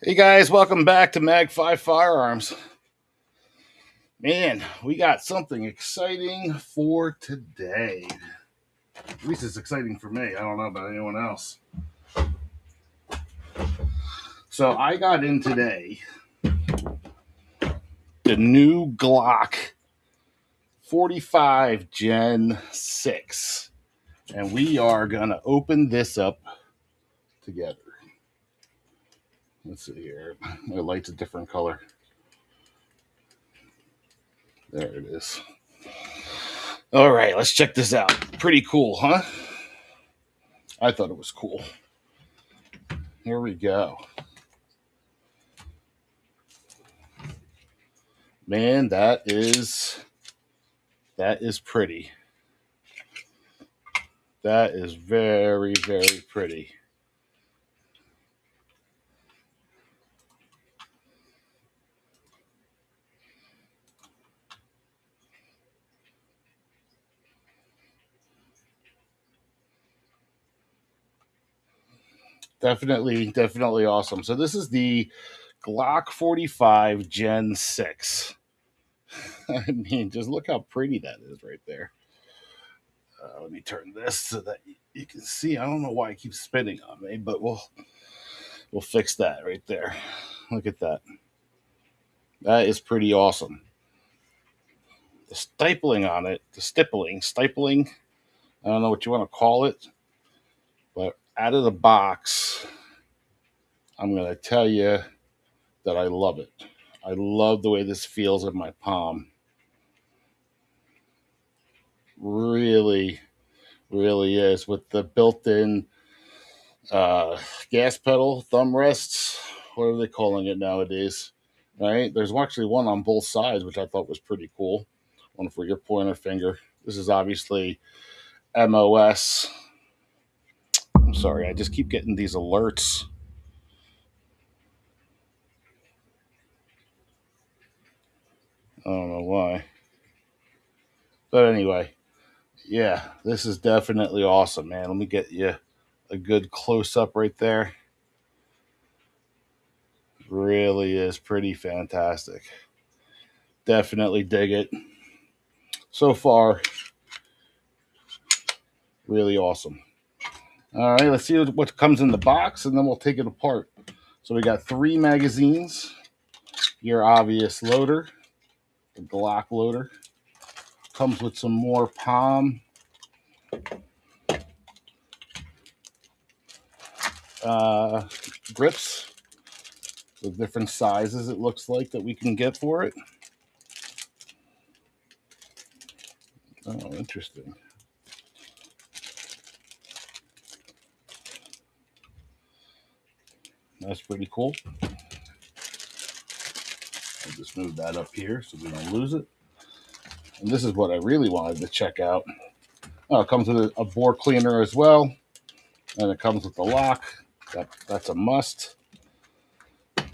Hey guys, welcome back to Mag 5 Firearms. Man, we got something exciting for today. At least it's exciting for me. I don't know about anyone else. So I got in today the new Glock 45 Gen 6. And we are going to open this up together. Let's see here. My light's a different color. There it is. All right, let's check this out. Pretty cool, huh? I thought it was cool. Here we go. Man, that is pretty. That is very, very pretty. Definitely awesome. So this is the Glock 45 Gen 6. I mean, just look how pretty that is right there. Let me turn this so that you can see. I don't know why it keeps spinning on me, but we'll fix that right there. Look at that. That is pretty awesome. The stipling on it, stifling, I don't know what you want to call it, but out of the box, I'm going to tell you that I love it. I love the way this feels in my palm. Really, really is. With the built-in gas pedal, thumb rests. What are they calling it nowadays? Right? There's actually one on both sides, which I thought was pretty cool. One for your pointer finger. This is obviously MOS. I'm sorry, I just keep getting these alerts. I don't know why. But anyway, yeah, this is definitely awesome, man. Let me get you a good close up right there. Really is pretty fantastic. Definitely dig it. So far, really awesome. All right, let's see what comes in the box and then we'll take it apart. So we got 3 magazines, your obvious loader, the Glock loader. Comes with some more palm grips with different sizes, it looks like, that we can get for it. Oh, interesting. That's pretty cool. I'll just move that up here so we don't lose it. And this is what I really wanted to check out. Oh, it comes with a bore cleaner as well. And it comes with the lock. That's a must. But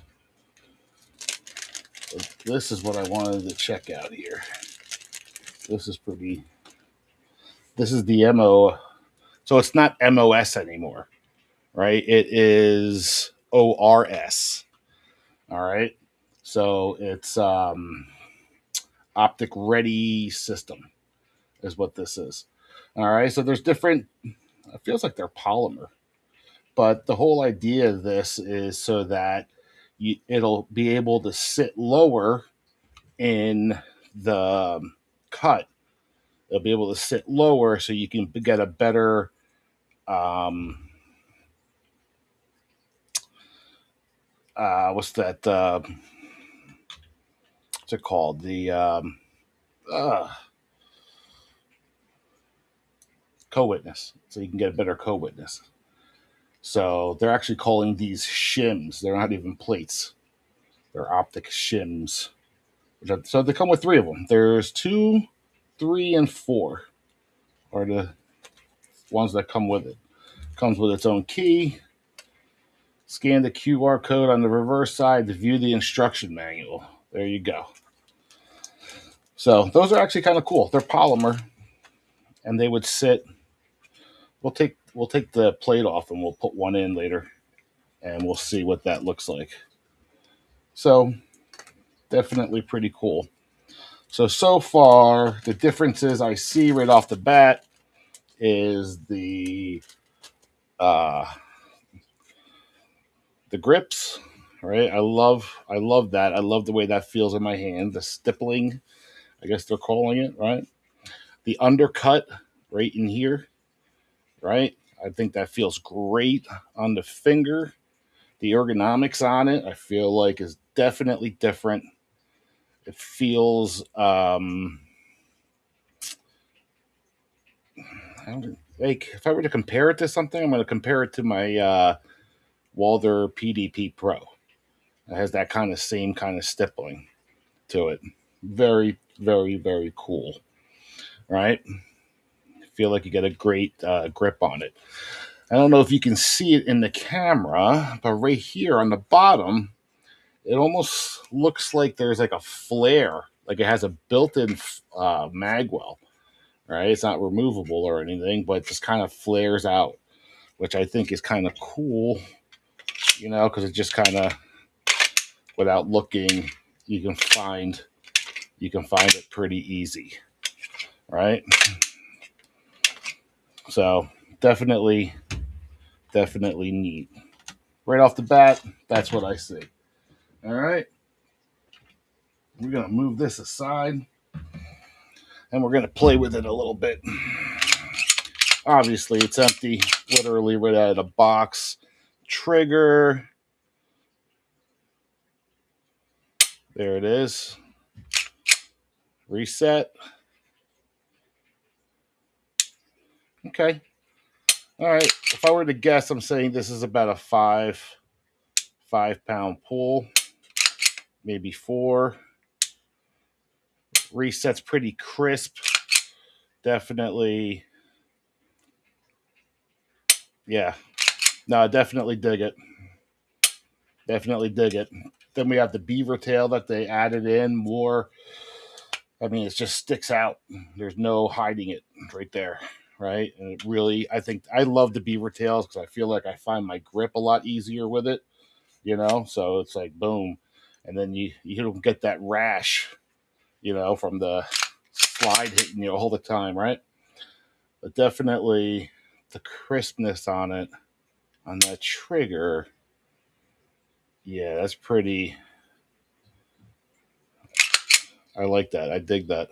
this is what I wanted to check out here. This is pretty. This is the MO. So it's not MOS anymore, right? It is ORS. All right. So it's optic ready system is what this is. All right. So there's different. It feels like they're polymer, but the whole idea of this is so that it'll be able to sit lower in the cut. It'll be able to sit lower so you can get a better what's that? What's it called? The co-witness. So you can get a better co-witness. So they're actually calling these shims. They're not even plates. They're optic shims. So they come with 3 of them. There's 2, 3, and 4 are the ones that come with it. Comes with its own key. Scan the QR code on the reverse side to view the instruction manual. There you go. So those are actually kind of cool. They're polymer, and they would sit. We'll take the plate off and we'll put one in later, and we'll see what that looks like. So definitely pretty cool. So far, the differences I see right off the bat is uh, the grips. Right, I love that. I love the way that feels in my hand. The stippling, I guess they're calling it, right? The undercut right in here, right? I think that feels great on the finger. The ergonomics on it, I feel like, is definitely different. It feels, I don't, like, if I were to compare it to something, I'm going to compare it to my Walther PDP Pro. It has that kind of same kind of stippling to it. Very, very, very cool, right? Feel like you get a great grip on it. I don't know if you can see it in the camera, but right here on the bottom, it almost looks like there's like a flare, like it has a built-in magwell, right? It's not removable or anything, but it just kind of flares out, which I think is kind of cool, because it just kind of, without looking, you can find it pretty easy, right? So definitely, definitely neat. Right off the bat, that's what I see. All right, we're gonna move this aside and we're gonna play with it a little bit. Obviously, it's empty, literally right out of the box. Trigger. There it is. Reset. Okay. All right. If I were to guess, I'm saying this is about a 5 pound pull, maybe 4. Reset's pretty crisp. Definitely. Yeah. No, definitely dig it. Definitely dig it. Then we have the beaver tail that they added in more. I mean, it just sticks out. There's no hiding it right there, right? And it really, I think I love the beaver tails because I feel like I find my grip a lot easier with it, So it's like boom, and then you don't get that rash, from the slide hitting you all the time, right? But definitely the crispness on it, on that trigger, yeah, that's pretty. I like that. I dig that.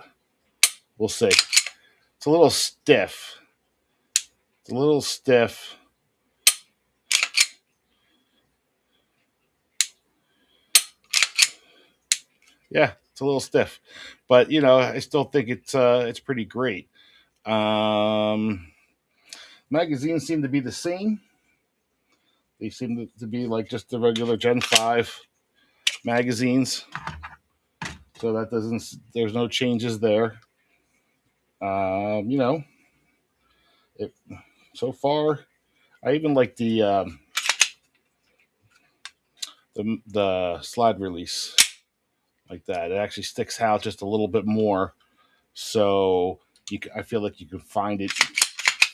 We'll see. It's a little stiff. It's a little stiff. Yeah, it's a little stiff, but I still think it's pretty great. Um, Magazines seem to be the same. They seem to be like just the regular Gen 5 magazines, so that doesn't. There's no changes there. Um, you know, it, so far, I even like the slide release like that. It actually sticks out just a little bit more, so I feel like you can find it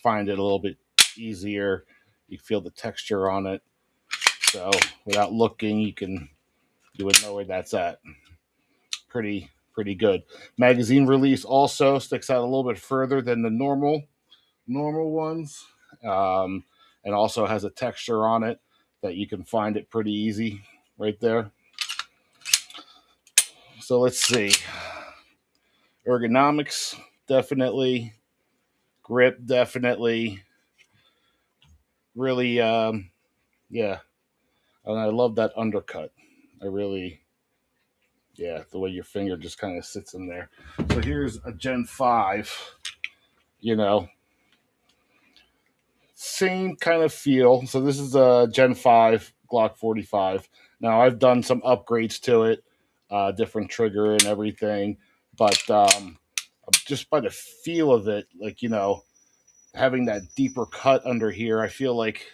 a little bit easier. You feel the texture on it, so without looking, you would know where that's at. Pretty good. Magazine release also sticks out a little bit further than the normal ones, um, and also has a texture on it that you can find it pretty easy right there. So let's see. Ergonomics definitely, grip definitely, really, yeah. And I love that undercut. I really, yeah, the way your finger just kind of sits in there. So here's a Gen 5, you know, same kind of feel. So this is a Gen 5 Glock 45. Now I've done some upgrades to it, different trigger and everything, but just by the feel of it, like, having that deeper cut under here, I feel like,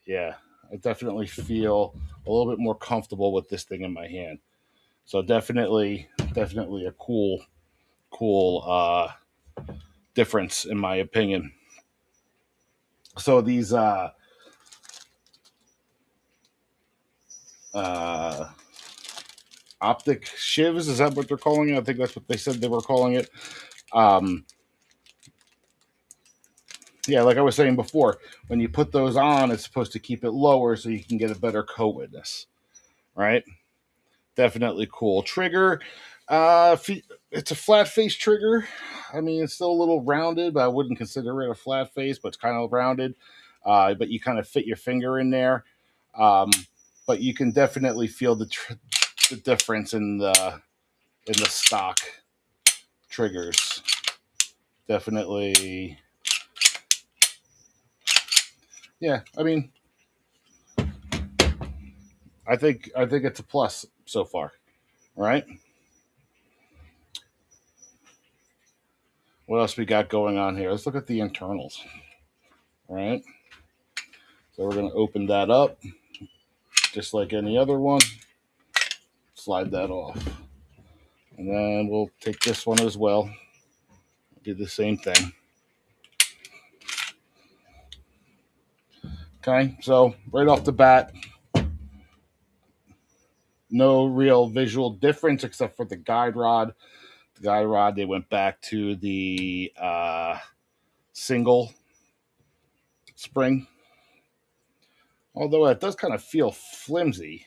yeah, I definitely feel a little bit more comfortable with this thing in my hand. So definitely a cool difference in my opinion. So these uh, optic shivs. Is that what they're calling it? I think that's what they said they were calling it. Um, yeah, like I was saying before, when you put those on, it's supposed to keep it lower so you can get a better coat witness, right? Definitely cool. Trigger, it's a flat face trigger. I mean, it's still a little rounded, but I wouldn't consider it a flat face, but it's kind of rounded. But you kind of fit your finger in there. Um, but you can definitely feel the difference in the stock triggers. Definitely, yeah. I mean, I think it's a plus so far. All right. What else we got going on here? Let's look at the internals. All right. So we're gonna open that up just like any other one. Slide that off, and then we'll take this one as well. Do the same thing. Okay. So right off the bat, no real visual difference except for the guide rod. The guide rod, they went back to the single spring, although it does kind of feel flimsy.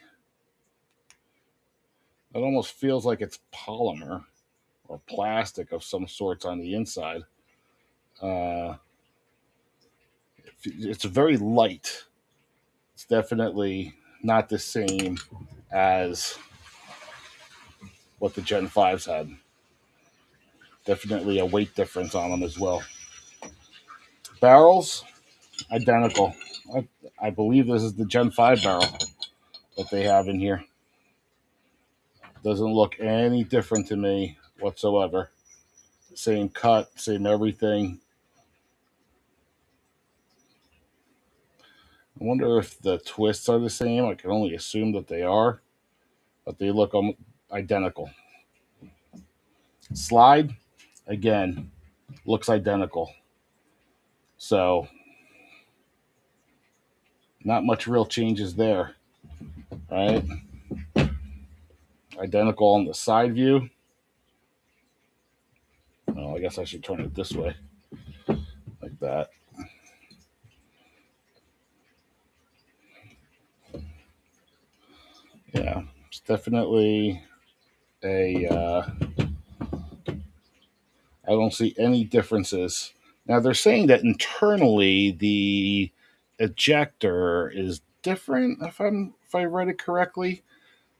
It almost feels like it's polymer or plastic of some sorts on the inside. Uh, it's very light. It's definitely not the same as what the Gen 5s had. Definitely a weight difference on them as well. Barrels, identical. I believe this is the Gen 5 barrel that they have in here. Doesn't look any different to me whatsoever. Same cut, same everything. I wonder if the twists are the same. I can only assume that they are, but they look identical. Slide, again, looks identical. So, not much real changes there, right? Identical on the side view. Well, I guess I should turn it this way, like that. Yeah, it's definitely a. I don't see any differences. Now they're saying that internally the ejector is different. If I read it correctly,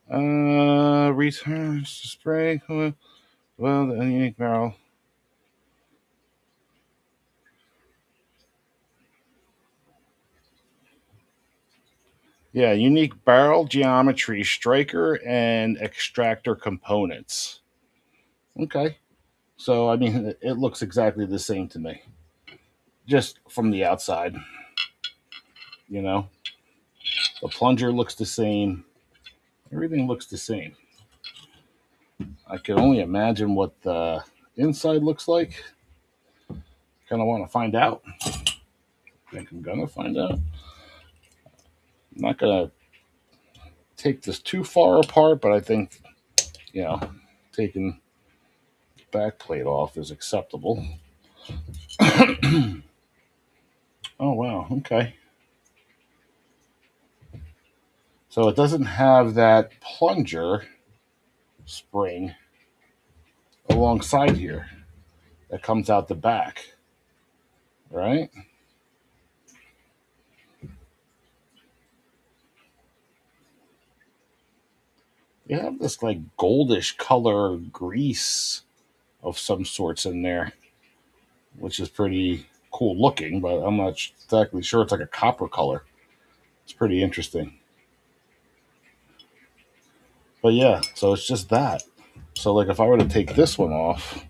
returns spray. Well, the unique barrel. Yeah, unique barrel geometry, striker, and extractor components. Okay. So, I mean, it looks exactly the same to me, just from the outside. You know, the plunger looks the same. Everything looks the same. I can only imagine what the inside looks like. Kind of want to find out. I think I'm going to find out. I'm not going to take this too far apart, but I think, you know, taking the back plate off is acceptable. Oh, wow. Okay. So it doesn't have that plunger spring alongside here that comes out the back, right? You have this like goldish color grease of some sorts in there, which is pretty cool looking, but I'm not exactly sure. It's like a copper color. It's pretty interesting. But yeah, so it's just that. So like if I were to take this one off,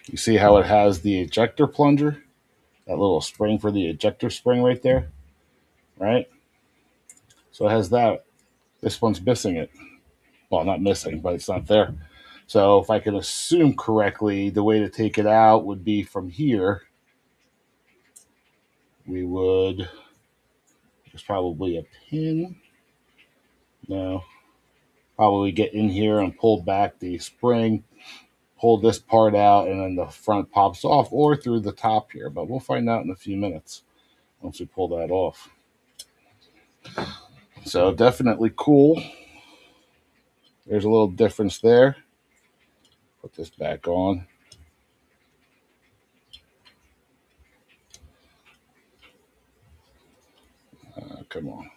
you see how it has the ejector plunger, that little spring for the ejector spring right there, right? So it has that. This one's missing it. Well, not missing, but it's not there. So if I can assume correctly, the way to take it out would be from here. We would, there's probably a pin. No, probably get in here and pull back the spring, pull this part out, and then the front pops off, or through the top here. But we'll find out in a few minutes once we pull that off. So definitely cool. There's a little difference there. Put this back on. Come on.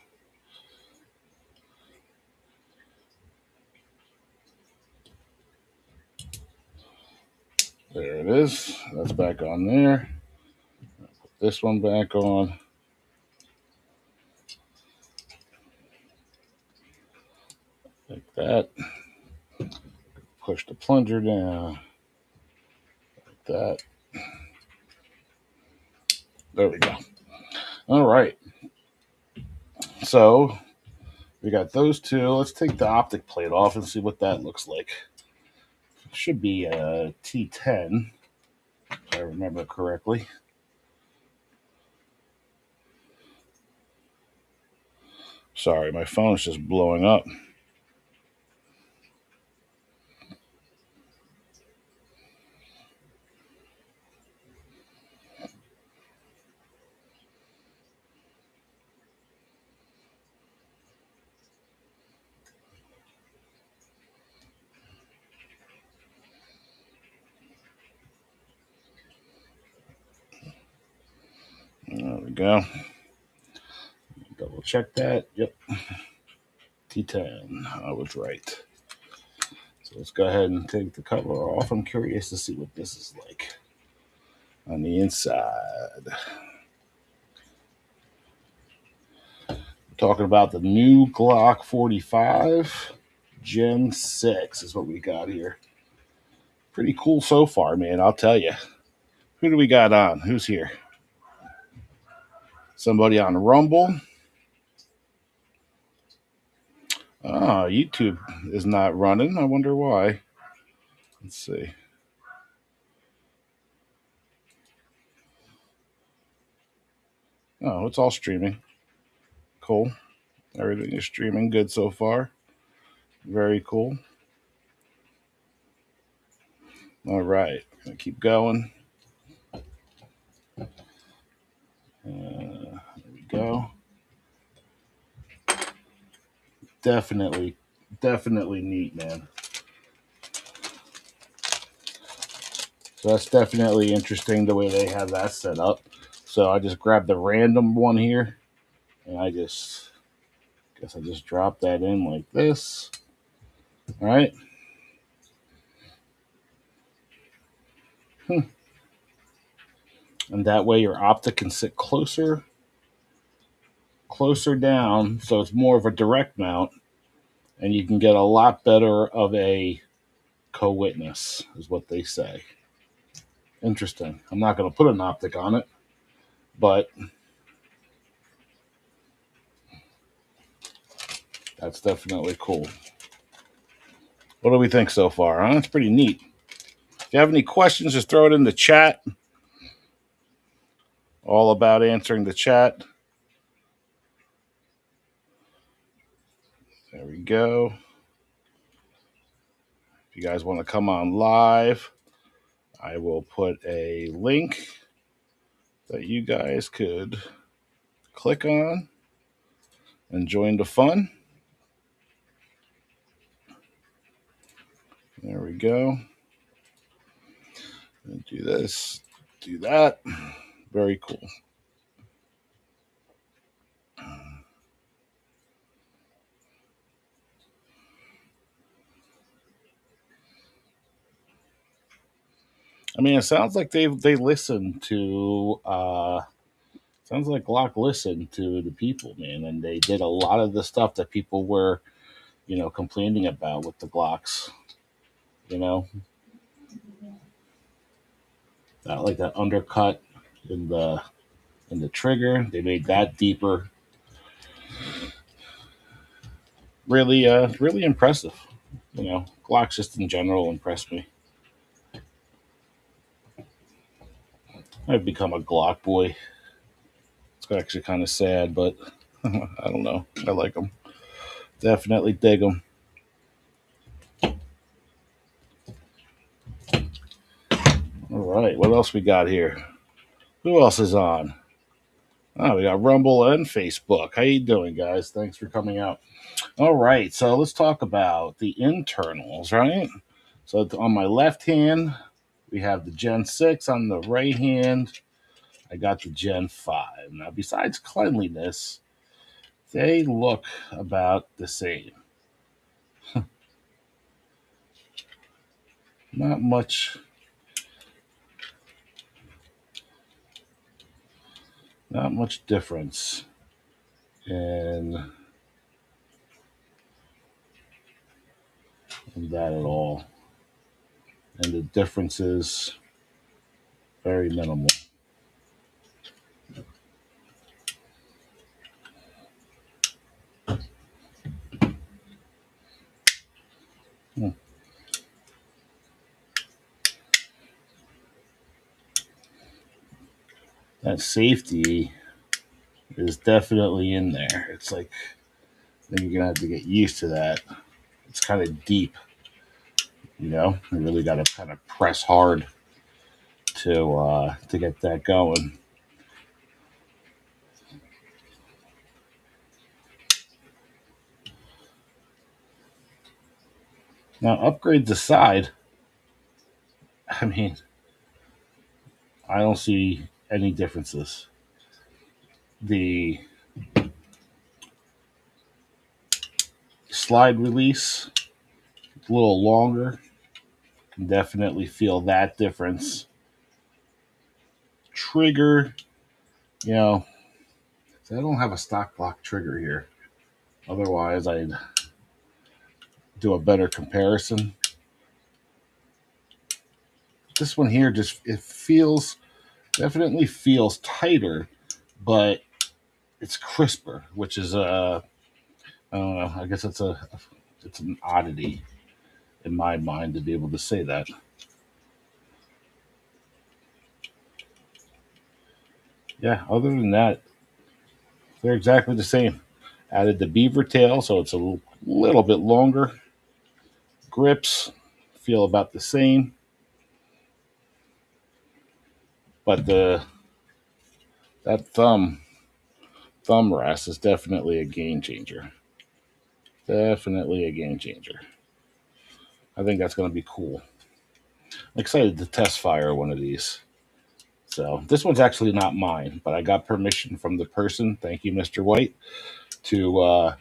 There it is. That's back on there. Put this one back on. Like that. Push the plunger down. Like that. There we go. All right. So we got those two. Let's take the optic plate off and see what that looks like. It should be a T10, if I remember correctly. Sorry, my phone's just blowing up. There we go. Double check that. Yep. T10. I was right. So let's go ahead and take the cover off. I'm curious to see what this is like on the inside. We're talking about the new Glock 45 Gen 6 is what we got here. Pretty cool so far, man. I'll tell you. Who do we got on? Who's here? Somebody on Rumble. YouTube is not running. I wonder why. Let's see. Oh, it's all streaming. Cool. Everything is streaming good so far. Very cool. All right. Gonna keep going. There we go. Definitely neat, man. So that's definitely interesting the way they have that set up. So I just grabbed the random one here, and I just drop that in like this. All right. And that way your optic can sit closer down, so it's more of a direct mount, and you can get a lot better of a co-witness, is what they say. Interesting. I'm not going to put an optic on it, but that's definitely cool. What do we think so far? Huh? It's pretty neat. If you have any questions, just throw it in the chat. All about answering the chat. There we go. If you guys want to come on live, I will put a link that you guys could click on and join the fun. There we go. And do this, do that. Very cool. I mean, it sounds like they listened to. Sounds like Glock listened to the people, man, and they did a lot of the stuff that people were, complaining about with the Glocks. Like that undercut in the trigger. They made that deeper. Really impressive. Glocks just in general impress me. I've become a Glock boy. It's actually kind of sad, but I don't know. I like them. Definitely dig them. All right, what else we got here? Who else is on? Oh, we got Rumble and Facebook. How you doing, guys? Thanks for coming out. All right, so let's talk about the internals, right? So on my left hand, we have the Gen 6. On the right hand, I got the Gen 5. Now, besides cleanliness, they look about the same. Not much, not much difference in, in that at all. And the difference is very minimal. Hmm. That safety is definitely in there. It's like, I think you're gonna have to get used to that. It's kind of deep, you know. You really got to kind of press hard to get that going. Now, upgrades aside, I mean, I don't see any differences. The slide release, a little longer, can definitely feel that difference. Trigger, you know, I don't have a stock block trigger here. Otherwise, I'd do a better comparison. This one here just it feels definitely feels tighter, but it's crisper, which is I don't know. I guess it's an oddity in my mind to be able to say that. Yeah. Other than that, they're exactly the same. Added the beaver tail, so it's a little bit longer. Grips feel about the same, but the that thumb rest is definitely a game changer. Definitely a game changer. I think that's going to be cool. I'm excited to test fire one of these. So this one's actually not mine, but I got permission from the person. Thank you, Mr. White, to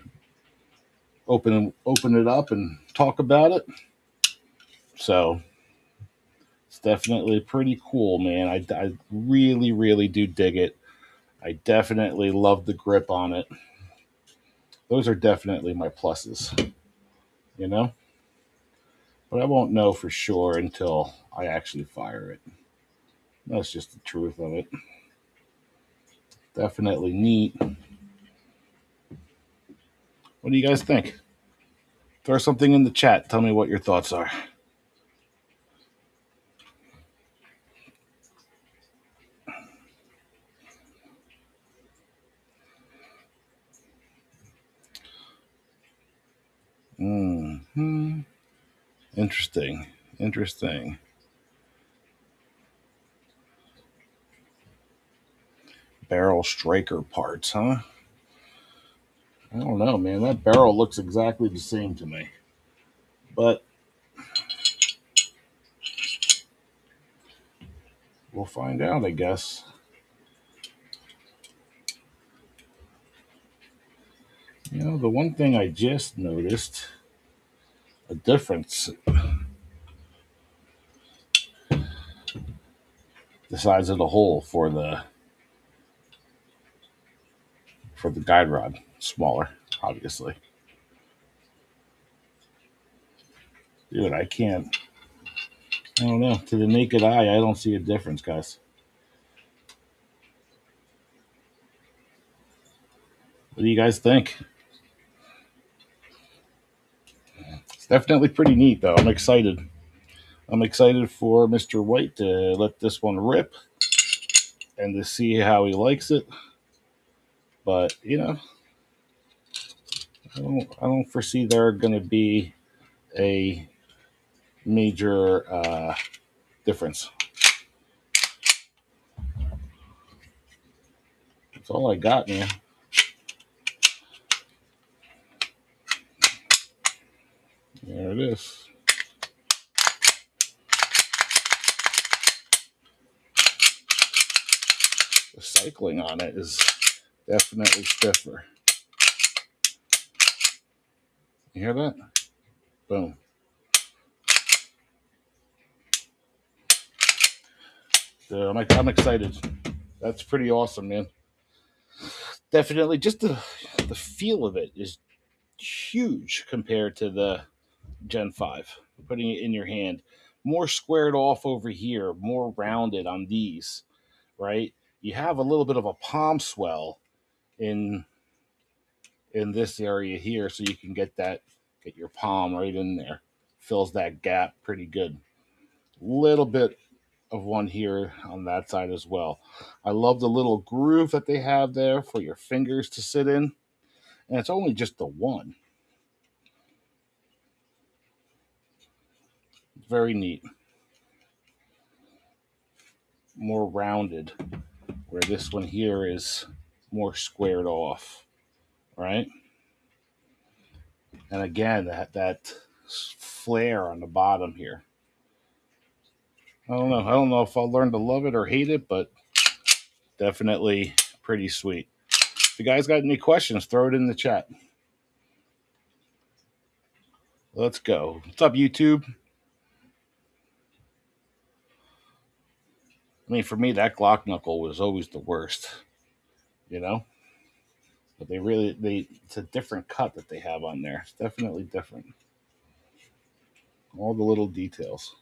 open it up and talk about it. So it's definitely pretty cool, man. I really really do dig it. I definitely love the grip on it. Those are definitely my pluses, you know. But I won't know for sure until I actually fire it. That's just the truth of it. Definitely neat. What do you guys think? Throw something in the chat. Tell me what your thoughts are. Hmm. Interesting. Interesting. Barrel striker parts, huh? I don't know, man. That barrel looks exactly the same to me. But we'll find out, I guess. You know, the one thing I just noticed a difference the size of the hole for the guide rod. Smaller, obviously. Dude, I can't. I don't know. To the naked eye, I don't see a difference, guys. What do you guys think? Definitely pretty neat, though. I'm excited. I'm excited for Mr. White to let this one rip and to see how he likes it. But I don't foresee there going to be a major difference. That's all I got, man. There it is. The cycling on it is definitely stiffer. You hear that? Boom. So I'm excited. That's pretty awesome, man. Definitely, just the feel of it is huge compared to the Gen 5. Putting it in your hand, more squared off over here, more rounded on these, right? You have a little bit of a palm swell in this area here, so you can get your palm right in there. Fills that gap pretty good. Little bit of one here on that side as well. I love the little groove that they have there for your fingers to sit in, and it's only just the one. Very neat. More rounded, where this one here is more squared off, right? And again, that flare on the bottom here. I don't know. I don't know if I'll learn to love it or hate it, but definitely pretty sweet. If you guys got any questions, throw it in the chat. Let's go. What's up, YouTube? I mean, for me, that Glock knuckle was always the worst, you know. But it's a different cut that they have on there. It's definitely different. All the little details.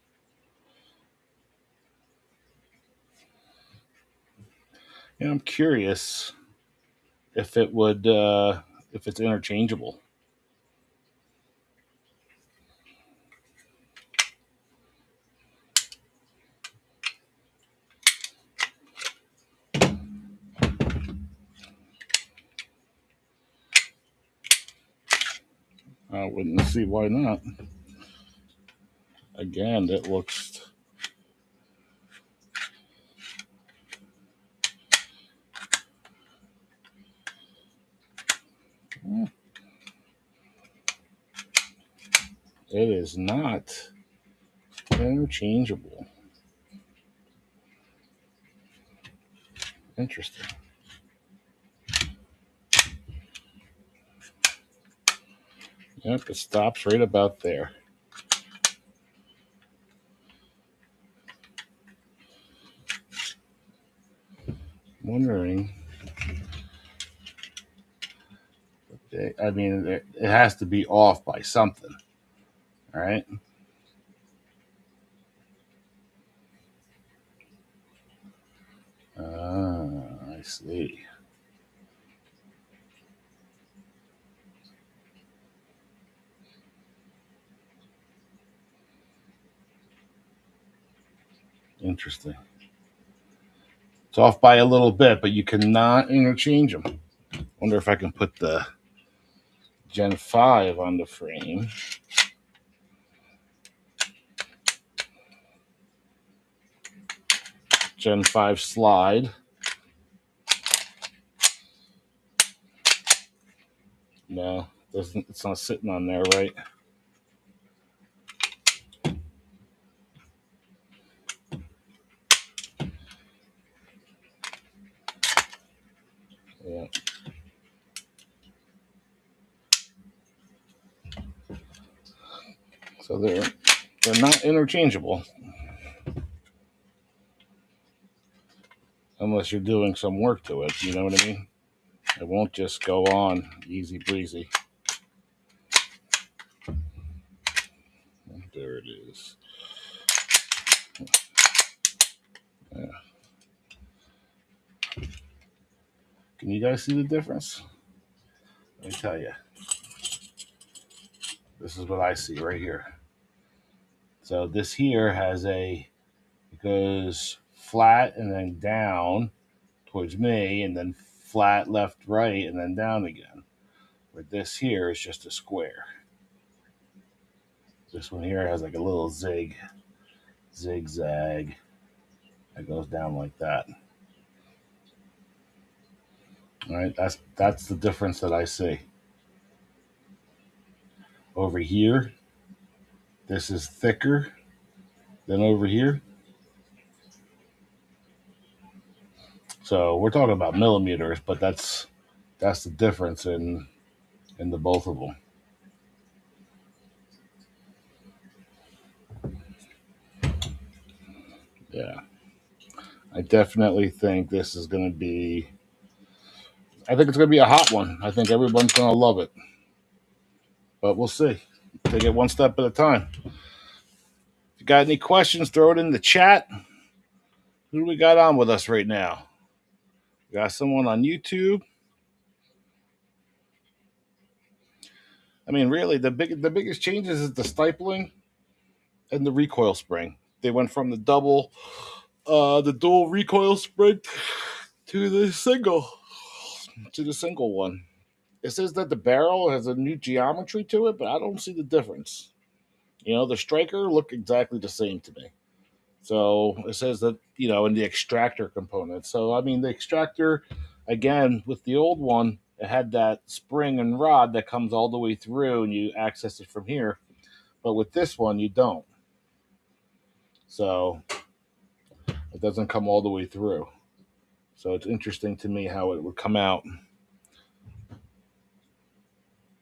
And I'm curious if if it's interchangeable. I wouldn't see why not. Again, it looks. It is not interchangeable. Interesting. Yep, it stops right about there. Wondering. I mean, it has to be off by something, all right? I see. Interesting. It's off by a little bit, but you cannot interchange them. Wonder if I can put the Gen 5 on the frame. Gen 5 slide. No, it's not sitting on there, right? Yeah. So they're not interchangeable unless you're doing some work to it. You know what I mean? It won't just go on easy breezy. There it is. Yeah. Can you guys see the difference? Let me tell you. This is what I see right here. So this here it goes flat and then down towards me, and then flat left, right, and then down again. Where this here is just a square. This one here has like a little zigzag that goes down like that. All right, that's the difference that I see. Over here, this is thicker than over here. So we're talking about millimeters, but that's the difference in the both of them. Yeah, I definitely think this is going to be. I think it's going to be a hot one. I think everyone's going to love it, but we'll see. Take it one step at a time. If you got any questions, throw it in the chat. Who do we got on with us right now? We got someone on YouTube. I mean, really, the biggest changes is the stipling and the recoil spring. They went from the dual recoil spring to the single one. It says that the barrel has a new geometry to it, but I don't see the difference. The striker look exactly the same to me. So it says that, in the extractor component. So, I mean, the extractor, again, with the old one, it had that spring and rod that comes all the way through and you access it from here. But with this one, you don't. So it doesn't come all the way through. So it's interesting to me how it would come out.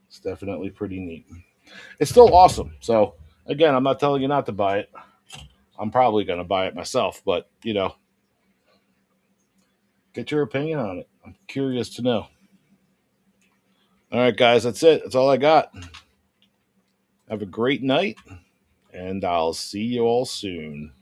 It's definitely pretty neat. It's still awesome. So, again, I'm not telling you not to buy it. I'm probably going to buy it myself, but, get your opinion on it. I'm curious to know. All right, guys, that's it. That's all I got. Have a great night, and I'll see you all soon.